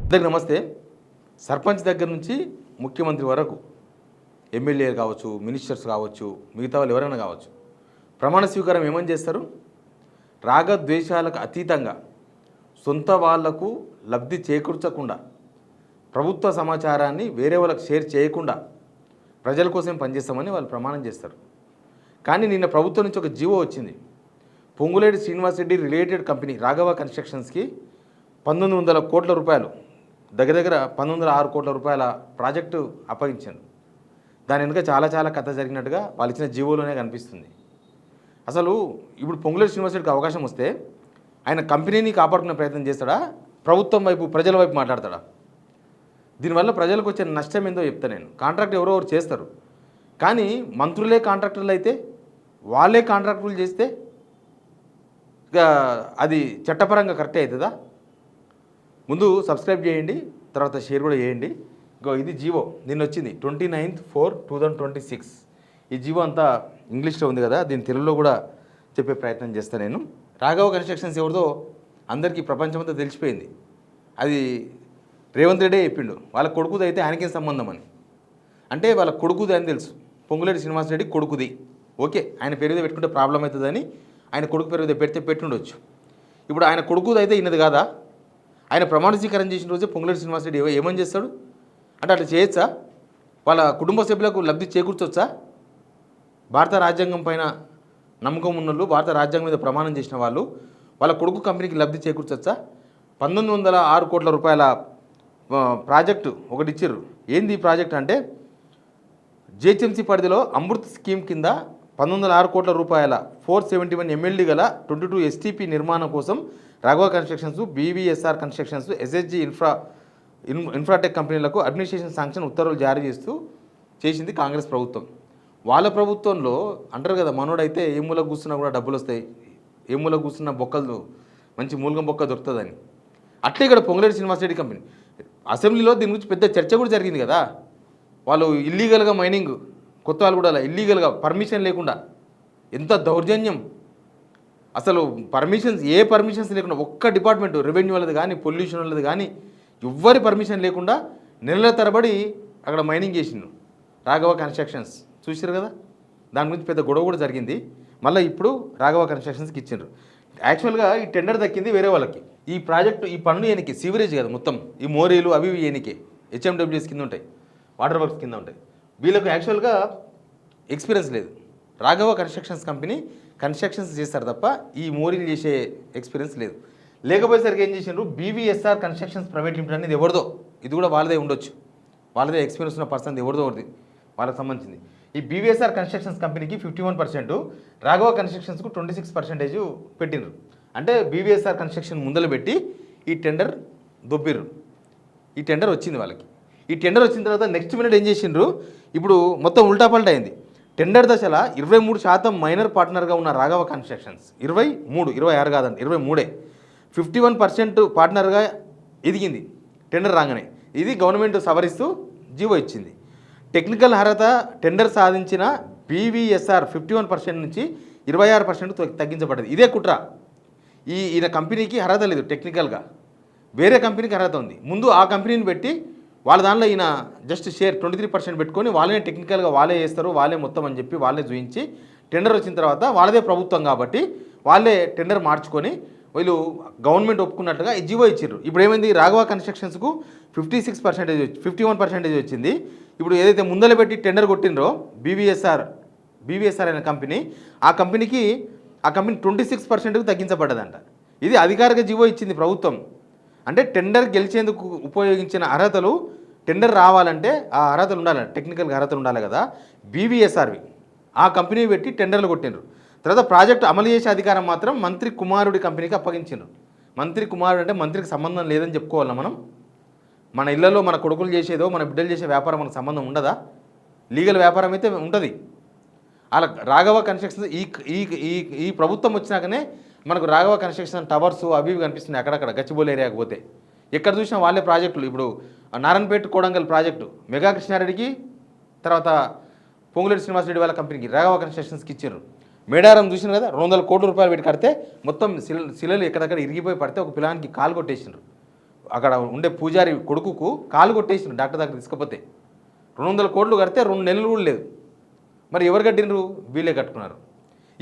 అందరికీ నమస్తే. సర్పంచ్ దగ్గర నుంచి ముఖ్యమంత్రి వరకు ఎమ్మెల్యేలు కావచ్చు, మినిస్టర్స్ కావచ్చు, మిగతా వాళ్ళు ఎవరైనా కావచ్చు, ప్రమాణ స్వీకారం ఏమని చేస్తారు? రాగద్వేషాలకు అతీతంగా సొంత వాళ్లకు లబ్ధి చేకూర్చకుండా, ప్రభుత్వ సమాచారాన్ని వేరే వాళ్ళకి షేర్ చేయకుండా ప్రజల కోసం పనిచేస్తామని వాళ్ళు ప్రమాణం చేస్తారు. కానీ నిన్న ప్రభుత్వం నుంచి ఒక జీవో వచ్చింది. పొంగులేటి శ్రీనివాసరెడ్డి రిలేటెడ్ కంపెనీ రాఘవ కన్స్ట్రక్షన్స్కి 1900 కోట్ల రూపాయలు, దగ్గర 1906 కోట్ల రూపాయల ప్రాజెక్టు అప్పగించారు. దాని వెనుక చాలా కథ జరిగినట్టుగా వాళ్ళు ఇచ్చిన జీవోలోనే కనిపిస్తుంది. అసలు ఇప్పుడు పొంగులేటి శ్రీనివాసరెడ్డికి అవకాశం వస్తే ఆయన కంపెనీని కాపాడుకునే ప్రయత్నం చేస్తాడా, ప్రభుత్వం వైపు ప్రజల వైపు మాట్లాడతాడా? దీనివల్ల ప్రజలకు వచ్చే నష్టం ఏందో చెప్తా నేను. కాంట్రాక్ట్ ఎవరో చేస్తారు, కానీ మంత్రులే కాంట్రాక్టర్లు అయితే, వాళ్ళే కాంట్రాక్టులు చేస్తే అది చట్టపరంగా కరెక్టే అవుతుందా? ముందు సబ్స్క్రైబ్ చేయండి, తర్వాత షేర్ కూడా చేయండి. ఇది జీవో నిన్న వచ్చింది 29/4/2026. ఈ జీవో అంతా ఇంగ్లీష్లో ఉంది కదా, దీని తెలుగులో కూడా చెప్పే ప్రయత్నం చేస్తాను నేను. రాఘవ కన్స్ట్రక్షన్స్ ఎవరిదో అందరికీ ప్రపంచమంతా తెలిసిపోయింది. అది రేవంత్ రెడ్డి చెప్పిండు, వాళ్ళ కొడుకుది అయితే ఆయనకేం సంబంధం అని. అంటే వాళ్ళ కొడుకుది అని తెలుసు, పొంగులేటి శ్రీనివాసరెడ్డి కొడుకుది. ఓకే, ఆయన పేరు మీద పెట్టుకుంటే ప్రాబ్లం అవుతుందని ఆయన కొడుకు పేరు మీద పెట్టుండొచ్చు. ఇప్పుడు ఆయన కొడుకుది అయితే ఈయనది కాదా? ఆయన ప్రమాణ స్వీకారం చేసిన రోజే పొంగులేటి శ్రీనివాసరెడ్డి ఏమని చేస్తాడు అంటే అట్లా చేయొచ్చా? వాళ్ళ కుటుంబ సభ్యులకు లబ్ధి చేకూర్చొచ్చా? భారత రాజ్యాంగం పైన నమ్మకం ఉన్నోళ్ళు, భారత రాజ్యాంగం మీద ప్రమాణం చేసిన వాళ్ళు వాళ్ళ కొడుకు కంపెనీకి లబ్ధి చేకూర్చొచ్చా? 1906 కోట్ల రూపాయల ప్రాజెక్టు ఒకటి ఇచ్చారు. ఏంది ఈ ప్రాజెక్ట్ అంటే, జిహెచ్ఎంసీ పరిధిలో అమృత్ స్కీమ్ కింద 1906 కోట్ల రూపాయల 471 MLD గల 22 STP నిర్మాణం కోసం Raghava constructions, BVSR constructions, SSG Infratech కంపెనీలకు అడ్మినిస్ట్రేషన్ శాంక్షన్ ఉత్తర్వులు జారీ చేసింది కాంగ్రెస్ ప్రభుత్వం. వాళ్ళ ప్రభుత్వంలో అంటారు కదా, మనోడైతే ఏ మూల కూర్చున్నా కూడా డబ్బులు వస్తాయి, ఏ మూల కూర్చున్న బొక్కలు మంచి మూలకం బొక్క దొరుకుతుందని. అట్లే ఇక్కడ పొంగులేటి శ్రీనివాసరెడ్డి కంపెనీ అసెంబ్లీలో దీని గురించి పెద్ద చర్చ కూడా జరిగింది కదా. వాళ్ళు ఇల్లీగల్గా మైనింగ్, కొత్త వాళ్ళు కూడా ఇల్లీగల్గా పర్మిషన్ లేకుండా, ఎంత దౌర్జన్యం అసలు! ఏ పర్మిషన్స్ లేకుండా, ఒక్క డిపార్ట్మెంట్, రెవెన్యూ వాళ్ళది కానీ, పొల్యూషన్ వాళ్ళది కానీ, ఎవ్వరి పర్మిషన్ లేకుండా నెలల తరబడి అక్కడ మైనింగ్ చేసిండు రాఘవ కన్స్ట్రక్షన్స్. చూసారు కదా, దాని గురించి పెద్ద గొడవ కూడా జరిగింది. మళ్ళీ ఇప్పుడు రాఘవ కన్స్ట్రక్షన్స్కి ఇచ్చిండ్రు. యాక్చువల్గా ఈ టెండర్ దక్కింది వేరే వాళ్ళకి. ఈ ప్రాజెక్టు, ఈ పన్ను ఎనికి సీవరేజ్ కదా, మొత్తం ఈ మోరీలు అవి ఎనికే HMWS కింద ఉంటాయి, వాటర్ వర్క్స్ కింద ఉంటాయి. వీళ్ళకు యాక్చువల్గా ఎక్స్పీరియన్స్ లేదు. రాఘవ కన్స్ట్రక్షన్స్ కంపెనీ కన్స్ట్రక్షన్స్ చేస్తారు తప్ప ఈ మోరీలు చేసే ఎక్స్పీరియన్స్ లేదు. లేకపోయేసరికి ఏం చేసిండ్రు, BVSR కన్స్ట్రక్షన్స్ ప్రైవేట్ లిమిటెడ్ అనేది ఎవరిదో, ఇది కూడా వాళ్ళదే ఉండొచ్చు, వాళ్ళదే ఎక్స్పీరియన్స్ ఉన్న పర్సన్ ఎవరిదో ఒకటి వాళ్ళకి సంబంధించింది. ఈ BVSR కన్స్ట్రక్షన్స్ కంపెనీకి 51%, రాఘవ కన్స్ట్రక్షన్స్కు 26% పెట్టిండ్రు. అంటే BVSR కన్స్ట్రక్షన్ ముందలు పెట్టి ఈ టెండర్ దొబ్బిర్రు. ఈ టెండర్ వచ్చింది వాళ్ళకి. ఈ టెండర్ వచ్చిన తర్వాత నెక్స్ట్ మినిట్ ఏం చేసిండ్రు, ఇప్పుడు మొత్తం ఉల్టాపల్టా అయింది. టెండర్ దశలో 23% మైనర్ పార్ట్నర్గా ఉన్న రాఘవ కన్స్ట్రక్షన్స్ 26 కాదండి, 23 51% పార్ట్నర్గా ఎదిగింది టెండర్ రాగానే. ఇది గవర్నమెంట్ సవరిస్తూ జీవో ఇచ్చింది. టెక్నికల్ అర్హత టెండర్ సాధించిన BVSR 51% నుంచి 26% తగ్గించబడ్డది. ఇదే కుట్ర. ఈయన కంపెనీకి అర్హత లేదు టెక్నికల్గా, వేరే కంపెనీకి అర్హత ఉంది. ముందు ఆ కంపెనీని పెట్టి వాళ్ళ దానిలో ఈయన జస్ట్ షేర్ 23% పెట్టుకొని వాళ్ళనే టెక్నికల్గా వాళ్ళే చేస్తారు, వాళ్ళే మొత్తం అని చెప్పి వాళ్ళే చూపించి, టెండర్ వచ్చిన తర్వాత వాళ్ళదే ప్రభుత్వం కాబట్టి వాళ్ళే టెండర్ మార్చుకొని వీళ్ళు గవర్నమెంట్ ఒప్పుకున్నట్టుగా ఈ జీవో ఇచ్చారు. ఇప్పుడు ఏమైంది, రాఘవ కన్స్ట్రక్షన్స్కు 51% వచ్చింది. ఇప్పుడు ఏదైతే ముందల పెట్టి టెండర్ కొట్టినరో BVSR అనే కంపెనీ, ఆ కంపెనీ 26%కు తగ్గించబడ్డదంట. ఇది అధికారిక జీవో ఇచ్చింది ప్రభుత్వం. అంటే టెండర్ గెలిచేందుకు ఉపయోగించిన అర్హతలు, టెండర్ రావాలంటే ఆ అర్హతలు ఉండాలి, టెక్నికల్గా అర్హతలు ఉండాలి కదా. BVSRవి ఆ కంపెనీ పెట్టి టెండర్లు కొట్టిండ్రు. తర్వాత ప్రాజెక్టు అమలు చేసే అధికారం మాత్రం మంత్రి కుమారుడి కంపెనీకి అప్పగించిండ్రు. మంత్రి కుమారుడు అంటే మంత్రికి సంబంధం లేదని చెప్పుకోవాలా మనం? మన ఇళ్లలో మన కొడుకులు చేసేదో, మన బిడ్డలు చేసే వ్యాపారం మనకు సంబంధం ఉండదా? లీగల్ వ్యాపారం అయితే ఉంటుంది. అలా రాఘవ కన్స్ట్రక్షన్స్ ఈ ప్రభుత్వం వచ్చినాకనే మనకు రాఘవ కన్స్ట్రక్షన్ టవర్స్ అవి కనిపిస్తున్నాయి అక్కడక్కడ, గచ్చిబౌలి ఏరియాకి పోతే ఎక్కడ చూసినా వాళ్ళే ప్రాజెక్టులు. ఇప్పుడు నారాయణపేట కోడంగల్ ప్రాజెక్టు మెగా కృష్ణారెడ్డికి, తర్వాత పొంగులేటి శ్రీనివాసరెడ్డి వాళ్ళ కంపెనీకి రాఘవ కన్స్ట్రక్షన్స్కి ఇచ్చారు. మేడారం చూసిన కదా, 200 కోట్ల రూపాయలు పెట్టి కడితే మొత్తం శిలలు ఎక్కడెక్కడ ఇరిగిపోయి పడితే ఒక పిలానికి కాలు కొట్టేసినారు. అక్కడ ఉండే పూజారి కొడుకుకు కాలు కొట్టేసిండు డాక్టర్ దగ్గర తీసుకపోతే 200 కోట్లు కడితే 2 నెలలు కూడా లేదు. మరి ఎవరు కట్టినరు? వీళ్ళే కట్టుకున్నారు.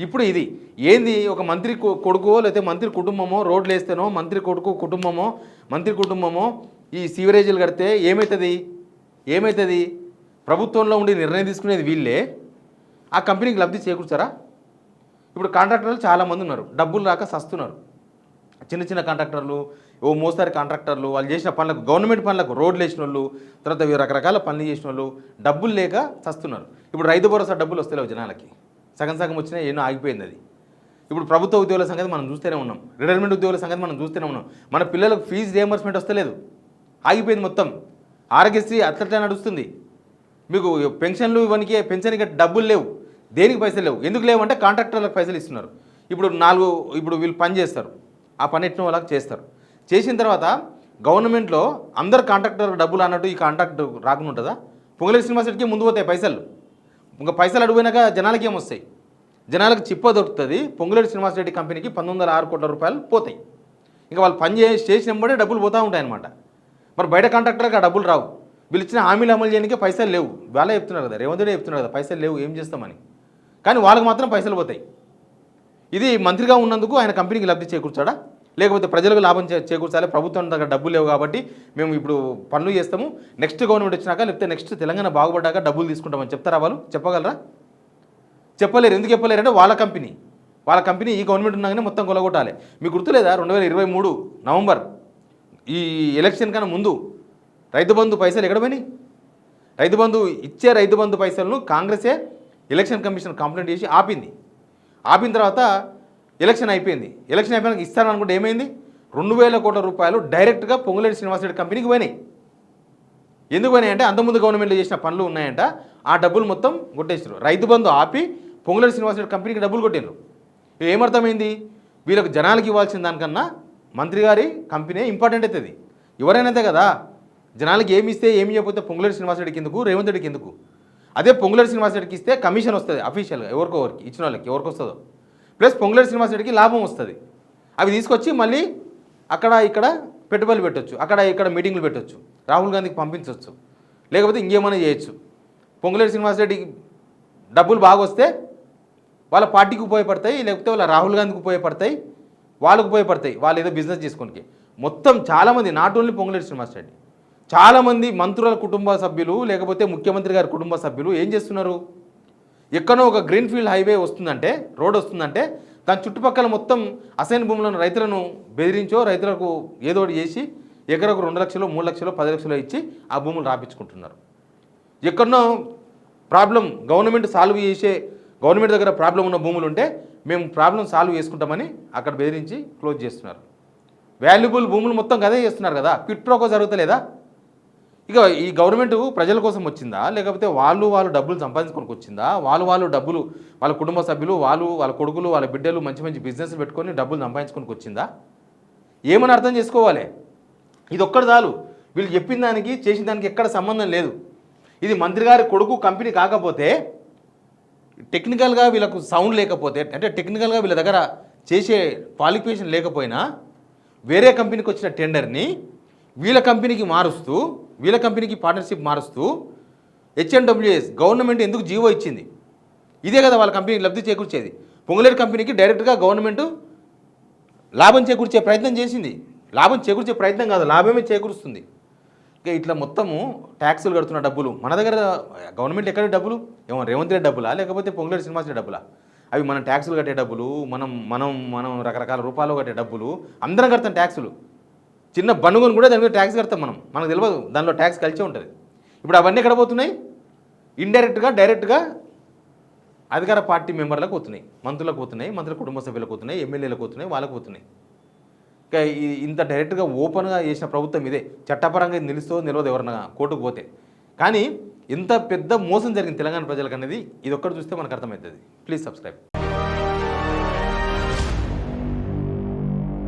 ఇప్పుడు ఇది ఏంది? ఒక మంత్రి కొడుకో లేకపోతే మంత్రి కుటుంబమో రోడ్లు వేస్తేనో మంత్రి కొడుకు కుటుంబమో మంత్రి కుటుంబమో ఈ సీవరేజీలు కడితే ఏమవుతుంది? ప్రభుత్వంలో ఉండి నిర్ణయం తీసుకునేది వీళ్ళే, ఆ కంపెనీకి లబ్ధి చేకూర్చారా? ఇప్పుడు కాంట్రాక్టర్లు చాలామంది ఉన్నారు, డబ్బులు రాక సస్తున్నారు. చిన్న కాంట్రాక్టర్లు, ఓ మోస్తారు కాంట్రాక్టర్లు, వాళ్ళు చేసిన పనులకు, గవర్నమెంట్ పనులకు, రోడ్లు వేసిన వాళ్ళు, తర్వాత రకరకాల పనులు చేసిన వాళ్ళు డబ్బులు లేక చస్తున్నారు. ఇప్పుడు రైతు భరోసా డబ్బులు వస్తలేవు జనాలకి, సగం వచ్చినా ఎన్నో ఆగిపోయింది అది. ఇప్పుడు ప్రభుత్వ ఉద్యోగుల సంగతి మనం చూస్తూనే ఉన్నాం, రిటైర్మెంట్ ఉద్యోగుల సంగతి మనం చూస్తూనే ఉన్నాం. మన పిల్లలకు ఫీజు రియంబర్స్మెంట్ వస్తలేదు, ఆగిపోయింది మొత్తం. ఆరోగ్యశ్రీ అట్లట్లా నడుస్తుంది. మీకు పెన్షన్లు ఇవన్నీ పెన్షన్కి డబ్బులు లేవు, దేనికి పైసలు లేవు. ఎందుకు లేవు అంటే కాంట్రాక్టర్లకు పైసలు ఇస్తున్నారు. ఇప్పుడు వీళ్ళు పని చేస్తారు, ఆ పని ఎట్టిన వాళ్ళకి చేస్తారు. చేసిన తర్వాత గవర్నమెంట్లో అందరు కాంట్రాక్టర్లకు డబ్బులు అన్నట్టు ఈ కాంట్రాక్ట్ రాకుండా ఉంటుందా? పొంగులేటి శ్రీనివాసరెడ్డికి ముందు పోతాయి పైసలు. ఇంకా పైసలు అడిగిపోయినాక జనాలకి ఏమొస్తాయి? జనాలకు చిప్ప దొరుకుతుంది. పొంగులేటి శ్రీనివాసరెడ్డి కంపెనీకి 1906 కోట్ల రూపాయలు పోతాయి. ఇంకా వాళ్ళు పని చేసినప్పుడే డబ్బులు పోతూ ఉంటాయన్నమాట. మరి బయట కాంట్రాక్టర్కి ఆ డబ్బులు రావు. వీళ్ళు ఇచ్చిన హామీలు అమలు చేయడానికి పైసలు లేవు. వాళ్ళే చెప్తున్నారు కదా, రేవంత్ రెడ్డి చెప్తున్నారు కదా, పైసలు లేవు ఏం చేస్తామని. కానీ వాళ్ళకి మాత్రం పైసలు పోతాయి. ఇది మంత్రిగా ఉన్నందుకు ఆయన కంపెనీకి లబ్ధి చేకూర్చాడా? లేకపోతే ప్రజలకు లాభం చేకూర్చాలి, ప్రభుత్వం దగ్గర డబ్బులు లేవు కాబట్టి మేము ఇప్పుడు పనులు చేస్తాము, నెక్స్ట్ గవర్నమెంట్ వచ్చినాక లేకపోతే నెక్స్ట్ తెలంగాణ బాగుపడ్డాక డబ్బులు తీసుకుంటామని చెప్తారా? వాళ్ళు చెప్పగలరా? చెప్పలేరు. ఎందుకు చెప్పలేరు అంటే వాళ్ళ కంపెనీ ఈ గవర్నమెంట్ ఉన్నాగానే మొత్తం కొలగొట్టాలి. మీకు గుర్తులేదా 2023 నవంబర్ ఈ ఎలక్షన్ కన్నా ముందు రైతు బంధు పైసలు ఎక్కడ పోయినాయి? రైతు బంధు పైసలను కాంగ్రెసే ఎలక్షన్ కమిషన్ కంప్లైంట్ చేసి ఆపిన తర్వాత ఎలక్షన్ అయిపోయినాక ఇస్తాననుకుంటే ఏమైంది? 2000 కోట్ల రూపాయలు డైరెక్ట్గా పొంగులేటి శ్రీనివాసరెడ్డి కంపెనీకి పోయినాయి. ఎందుకు పోయినాయి అంటే అంతకుముందు గవర్నమెంట్లో చేసిన పనులు ఉన్నాయంట, ఆ డబ్బులు మొత్తం కొట్టేసారు. రైతు బంధు ఆపి పొంగులేటి శ్రీనివాసరెడ్డి కంపెనీకి డబ్బులు కొట్టారు. ఏమర్థమైంది? వీళ్ళకి జనాలకి ఇవ్వాల్సిన దానికన్నా మంత్రి గారి కంపెనీ ఇంపార్టెంట్ అవుతుంది. ఎవరైనా కదా, జనాలకి ఏమి ఇస్తే ఏమి చేయకపోతే పొంగులేటి శ్రీనివాసరెడ్డికి ఎందుకు, రేవంత్ రెడ్డికి ఎందుకు? అదే పొంగులేటి శ్రీనివాసరెడ్డికి ఇస్తే కమిషన్ వస్తుంది అఫీషియల్గా, ఎవరికి ఇచ్చిన వాళ్ళకి ఎవరికి వస్తుందో, ప్లస్ పొంగులేటి శ్రీనివాసరెడ్డికి లాభం వస్తుంది. అవి తీసుకొచ్చి మళ్ళీ అక్కడ ఇక్కడ పెట్టుబడులు పెట్టవచ్చు, అక్కడ ఇక్కడ మీటింగ్లు పెట్టవచ్చు, రాహుల్ గాంధీకి పంపించవచ్చు, లేకపోతే ఇంకేమైనా చేయొచ్చు. పొంగులేటి శ్రీనివాసరెడ్డికి డబ్బులు బాగా వస్తే వాళ్ళ పార్టీకి ఉపయోగపడతాయి, లేకపోతే వాళ్ళ రాహుల్ గాంధీకి ఉపయోగపడతాయి, వాళ్ళకు ఉపయోగపడతాయి, వాళ్ళు ఏదో బిజినెస్ చేసుకోనికి. మొత్తం చాలామంది, నాట్ ఓన్లీ పొంగులేటి శ్రీనివాసరెడ్డి, చాలామంది మంత్రుల కుటుంబ సభ్యులు లేకపోతే ముఖ్యమంత్రి గారి కుటుంబ సభ్యులు ఏం చేస్తున్నారు? ఎక్కడో ఒక గ్రీన్ ఫీల్డ్ హైవే వస్తుందంటే, రోడ్ వస్తుందంటే దాని చుట్టుపక్కల మొత్తం అసైన్ భూములను రైతులను బెదిరించో, రైతులకు ఏదో ఒకటి చేసి ఎకరకు 2 లక్షలు 3 లక్షలు 10 లక్షలు ఇచ్చి ఆ భూములు రాపించుకుంటున్నారు. ఎక్కడనో ప్రాబ్లం గవర్నమెంట్ దగ్గర ప్రాబ్లం ఉన్న భూములు ఉంటే మేము ప్రాబ్లం సాల్వ్ చేసుకుంటామని అక్కడ బెదిరించి క్లోజ్ చేస్తున్నారు. వాల్యుబుల్ భూములు మొత్తం కదే చేస్తున్నారు కదా, క్విట్ ప్రోకో జరుగుతలేదా? ఇక ఈ గవర్నమెంట్ ప్రజల కోసం వచ్చిందా, లేకపోతే వాళ్ళు డబ్బులు సంపాదించుకోనికి వచ్చిందా? వాళ్ళు డబ్బులు, వాళ్ళ కుటుంబ సభ్యులు, వాళ్ళ కొడుకులు, వాళ్ళ బిడ్డలు మంచి బిజినెస్ పెట్టుకొని డబ్బులు సంపాదించుకోనికి వచ్చిందా? ఏమని అర్థం చేసుకోవాలి? ఇది ఒక్కటి చాలు. వీళ్ళు చెప్పిన దానికి చేసిన దానికి ఎక్కడ సంబంధం లేదు. ఇది మంత్రి గారి కొడుకు కంపెనీ కాకపోతే, టెక్నికల్గా వీళ్ళకు సౌండ్ లేకపోతే, అంటే టెక్నికల్గా వీళ్ళ దగ్గర చేసే క్వాలిఫికేషన్ లేకపోయినా వేరే కంపెనీకి వచ్చిన టెండర్ని వీళ్ళ కంపెనీకి మారుస్తూ, వీళ్ళ కంపెనీకి పార్ట్నర్షిప్ మారుస్తూ హెచ్ఎన్డబ్ల్యూఎస్ గవర్నమెంట్ ఎందుకు జీవో ఇచ్చింది? ఇదే కదా వాళ్ళ కంపెనీకి లబ్ధి చేకూర్చేది. పొంగులేటి కంపెనీకి డైరెక్ట్గా గవర్నమెంట్ లాభం చేకూర్చే ప్రయత్నం చేసింది. లాభం చేకూర్చే ప్రయత్నం కాదు, లాభమే చేకూరుస్తుంది. ఇక ఇట్లా మొత్తము ట్యాక్సులు కడుతున్న డబ్బులు మన దగ్గర, గవర్నమెంట్ ఎక్కడ డబ్బులు? ఏమో రేవంత్ రెడ్డి డబ్బులా, లేకపోతే పొంగులేటి శ్రీనివాసరెడ్డి డబ్బులా? అవి మనం ట్యాక్సులు కట్టే డబ్బులు, మనం రకరకాల రూపాయలు కట్టే డబ్బులు, అందరం కడతాం ట్యాక్సులు. చిన్న బనుగోని కూడా దాని మీద ట్యాక్స్ కడతాం మనకు తెలియదు, దానిలో ట్యాక్స్ కలిసే ఉంటుంది. ఇప్పుడు అవన్నీ ఎక్కడ పోతున్నాయి? ఇండైరెక్ట్గా డైరెక్ట్గా అధికార పార్టీ మెంబర్లకు పోతున్నాయి, మంత్రులకు పోతున్నాయి, మంత్రుల కుటుంబ సభ్యులకు పోతున్నాయి, ఎమ్మెల్యేలకు పోతున్నాయి, వాళ్ళకు పోతున్నాయి. ఇంకా ఇంత డైరెక్ట్గా ఓపెన్గా చేసిన ప్రభుత్వం ఇదే. చట్టపరంగా నిలవదు ఎవరన్నా కోర్టుకు పోతే. కానీ ఇంత పెద్ద మోసం జరిగింది తెలంగాణ ప్రజలకు అనేది ఇది ఒక్కటి చూస్తే మనకు అర్థమవుతుంది. Please subscribe.